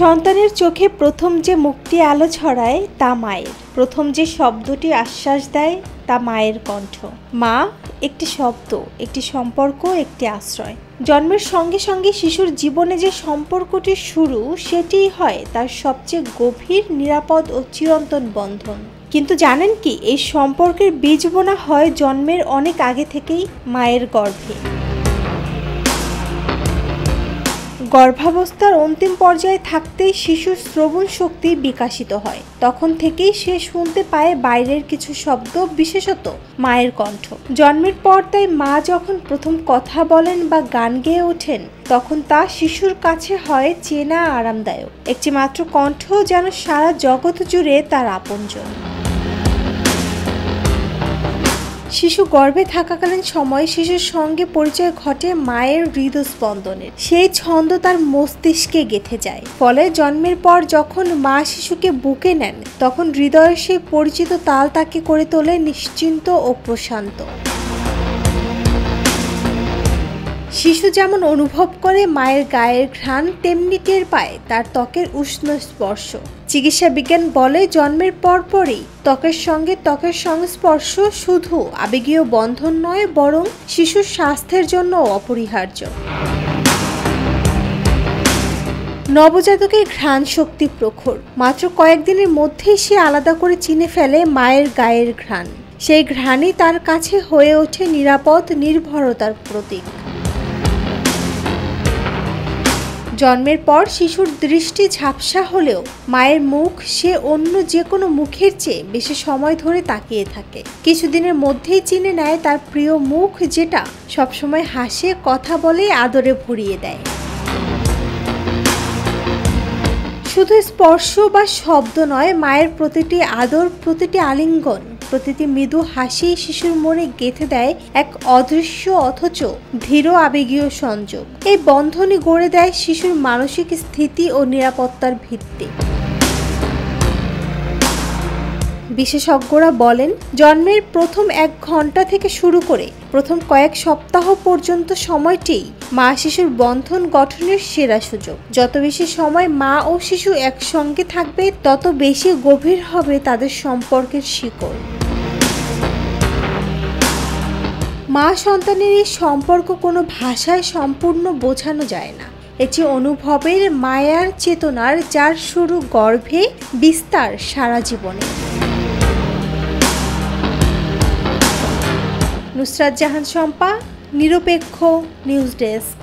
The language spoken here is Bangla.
সন্তানের চোখে প্রথম যে মুক্তি আলো ছড়ায় তা মায়ের। প্রথম যে শব্দটি আশ্বাস দেয় তা মায়ের কণ্ঠ। মা একটি শব্দ, একটি সম্পর্ক, একটি আশ্রয়। জন্মের সঙ্গে সঙ্গে শিশুর জীবনে যে সম্পর্কটি শুরু, সেটিই হয় তার সবচেয়ে গভীর, নিরাপদ ও চিরন্তন বন্ধন। কিন্তু জানেন কি, এই সম্পর্কের বীজ বোনা হয় জন্মের অনেক আগে থেকেই মায়ের গর্ভে। গর্ভাবস্থার অন্তিম পর্যায়ে থাকতেই শিশুর শ্রবণ শক্তি বিকশিত হয়। তখন থেকেই সে শুনতে পায় বাইরের কিছু শব্দ, বিশেষত মায়ের কণ্ঠ। জন্মের পর তাই মা যখন প্রথম কথা বলেন বা গান গেয়ে ওঠেন, তখন তা শিশুর কাছে হয় চেনা, আরামদায়ক। একটি মাত্র কণ্ঠ যেন সারা জগৎ জুড়ে তার আপনজন। শিশু গর্ভে থাকাকালীন সময় শিশুর সঙ্গে পরিচয় ঘটে মায়ের হৃদস্পন্দনের। সেই ছন্দ তার মস্তিষ্কে গেঁথে যায়। ফলে জন্মের পর যখন মা শিশুকে বুকে নেন, তখন হৃদয়ের সেই পরিচিত তাল তাকে করে তোলে নিশ্চিন্ত ও প্রশান্ত। শিশু যেমন অনুভব করে মায়ের গায়ের ঘ্রাণ, তেমনি টের পায় তার ত্বকের উষ্ণ স্পর্শ। চিকিৎসা বিজ্ঞান বলে, জন্মের পরপরই ত্বকের সঙ্গে ত্বকের সংস্পর্শ শুধু আবেগীয় বন্ধন নয়, বরং শিশুর স্বাস্থ্যের জন্য অপরিহার্য। নবজাতকের ঘ্রাণ শক্তি প্রখর। মাত্র কয়েকদিনের মধ্যেই সে আলাদা করে চিনে ফেলে মায়ের গায়ের ঘ্রাণ। সেই ঘ্রাণই তার কাছে হয়ে ওঠে নিরাপদ, নির্ভরতার প্রতীক। জন্মের পর শিশুর দৃষ্টি ঝাপসা হলেও মায়ের মুখ সে অন্য যে কোনো মুখের চেয়ে বেশি সময় ধরে তাকিয়ে থাকে। কিছুদিনের মধ্যেই চিনে নেয় তার প্রিয় মুখ, যেটা সবসময় হাসে, কথা বলে, আদরে ভরিয়ে দেয়। শুধু স্পর্শ বা শব্দ নয়, মায়ের প্রতিটি আদর, প্রতিটি আলিঙ্গন, প্রতিটি মৃদু হাসি শিশুর মনে গেঁথে দেয় এক অদৃশ্য অথচ ধীর আবেগীয় সংযোগ। এই বন্ধনই গড়ে দেয় শিশুর মানসিক স্থিতি ও নিরাপত্তার ভিত্তি। বিশেষজ্ঞরা বলেন, জন্মের প্রথম 1 ঘন্টা থেকে শুরু করে প্রথম কয়েক সপ্তাহ পর্যন্ত সময়টিই মা শিশুর বন্ধন গঠনের সেরা সুযোগ। যত বেশি সময় মা ও শিশু একসঙ্গে থাকবে, তত বেশি গভীর হবে তাদের সম্পর্কের শিকড়। মা সন্তানের এই সম্পর্ক কোনো ভাষায় সম্পূর্ণ বোঝানো যায় না। এটি অনুভবের, মায়ার, চেতনার, যার শুরু গর্ভে, বিস্তার সারা জীবনে। নুসরাত জাহান শম্পা, নিরপেক্ষ নিউজ ডেস্ক।